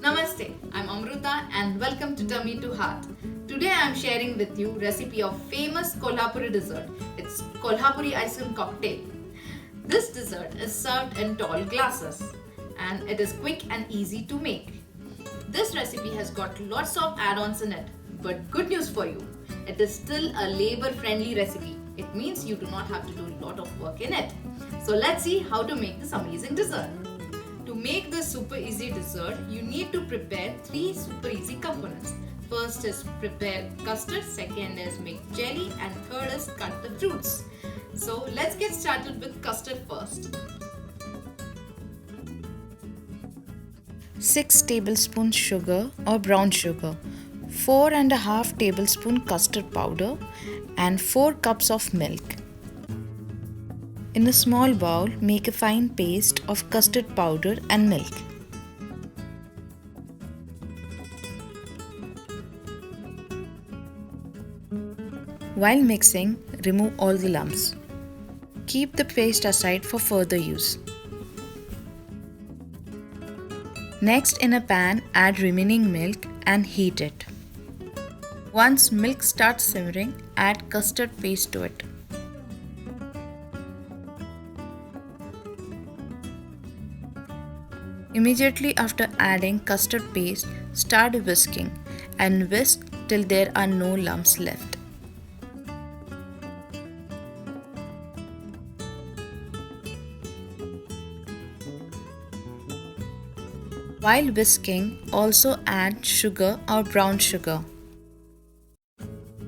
Namaste, I'm Amruta and welcome to Tummy to Heart. Today I am sharing with you recipe of famous Kolhapuri dessert. It's Kolhapuri ice cream cocktail. This dessert is served in tall glasses and it is quick and easy to make. This recipe has got lots of add-ons in it, but good news for you, it is still a labor-friendly recipe. It means you do not have to do a lot of work in it. So let's see how to make this amazing dessert. To make this super easy dessert, you need to prepare 3 super easy components. First is prepare custard, second is make jelly, and third is cut the fruits. So let's get started with custard first. 6 tablespoons sugar or brown sugar, 4.5 tablespoon custard powder and 4 cups of milk. In a small bowl, make a fine paste of custard powder and milk. While mixing, remove all the lumps. Keep the paste aside for further use. Next, in a pan, add remaining milk and heat it. Once milk starts simmering, add custard paste to it. Immediately after adding custard paste, start whisking and whisk till there are no lumps left. While whisking, also add sugar or brown sugar.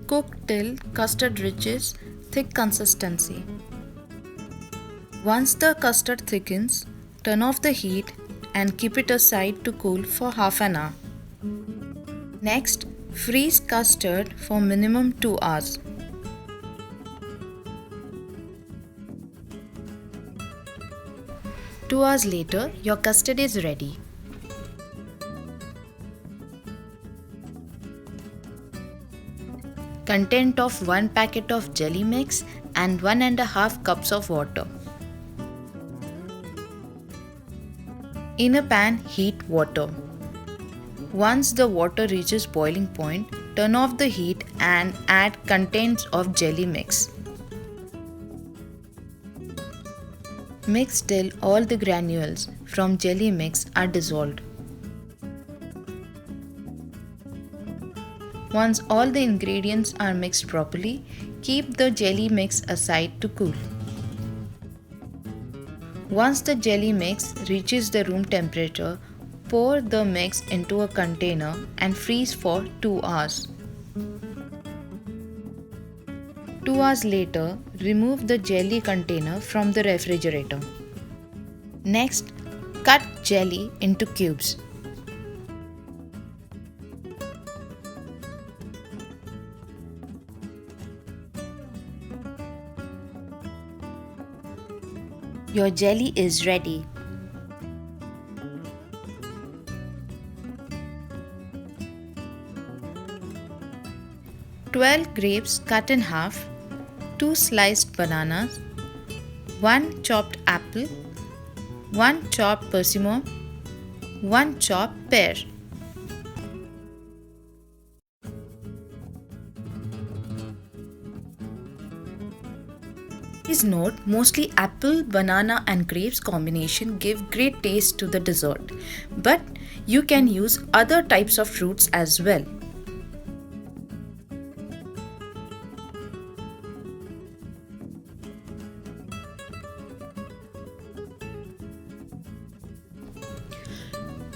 Cook till custard reaches thick consistency. Once the custard thickens, turn off the heat and keep it aside to cool for half an hour. Next, freeze custard for minimum 2 hours. Two hours later, your custard is ready. Content of 1 packet of jelly mix and 1.5 cups of water. In a pan, heat water. Once the water reaches boiling point, turn off the heat and add contents of jelly mix. Mix till all the granules from jelly mix are dissolved. Once all the ingredients are mixed properly, keep the jelly mix aside to cool. Once the jelly mix reaches the room temperature, pour the mix into a container and freeze for 2 hours. 2 hours later, remove the jelly container from the refrigerator. Next, cut jelly into cubes. Your jelly is ready. "12 grapes cut in half, 2 sliced bananas, 1 chopped apple, 1 chopped persimmon, 1 chopped pear." Please note, mostly apple, banana and grapes combination give great taste to the dessert, but you can use other types of fruits as well.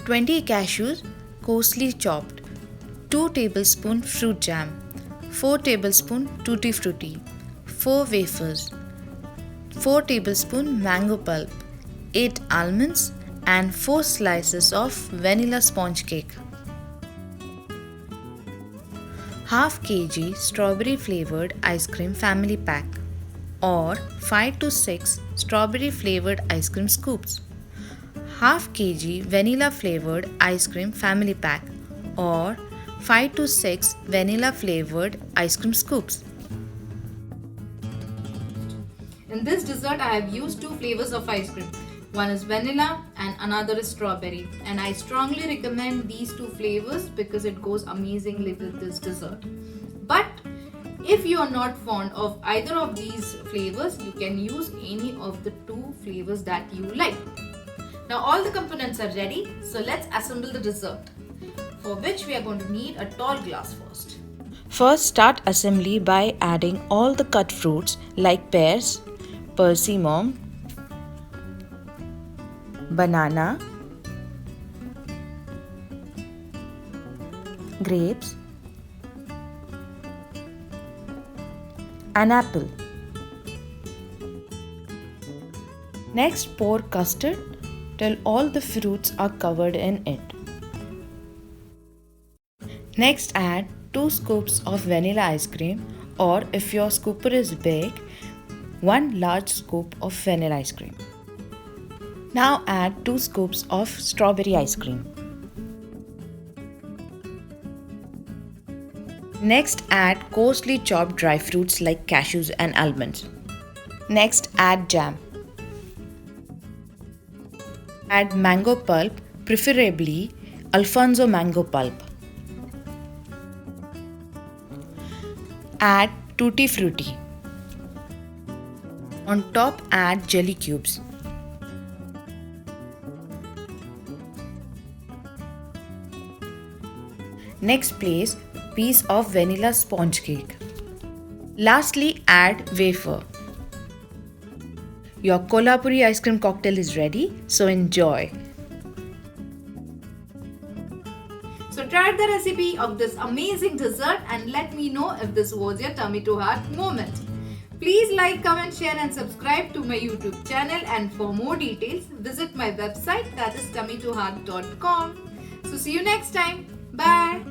"20 cashews, coarsely chopped, 2 tablespoon fruit jam, 4 tablespoon tutti frutti, 4 wafers, 4 tablespoon mango pulp, 8 almonds and 4 slices of vanilla sponge cake. Half kg strawberry flavored ice cream family pack or 5 to 6 strawberry flavored ice cream scoops. Half kg vanilla flavored ice cream family pack or 5 to 6 vanilla flavored ice cream scoops. In this dessert, I have used 2 flavors of ice cream. One is vanilla and another is strawberry. And I strongly recommend these two flavors because it goes amazingly with this dessert. But if you are not fond of either of these flavors, you can use any of the two flavors that you like. Now all the components are ready, so let's assemble the dessert, for which we are going to need a tall glass first. First, start assembly by adding all the cut fruits like pears, persimmon, banana, grapes, and apple. Next, pour custard till all the fruits are covered in it. Next, add 2 scoops of vanilla ice cream, or if your scooper is big, 1 large scoop of vanilla ice cream. Now add 2 scoops of strawberry ice cream. Next, add coarsely chopped dry fruits like cashews and almonds. Next, add jam. Add mango pulp, preferably Alfonso mango pulp. Add tutti frutti. On top, add jelly cubes. Next, place piece of vanilla sponge cake. Lastly, add wafer. Your Kolhapuri ice cream cocktail is ready, so enjoy. So try the recipe of this amazing dessert and let me know if this was your tummy to heart moment. Please like, comment, share and subscribe to my YouTube channel, and for more details visit my website, that is tummytoheart.com. So see you next time. Bye.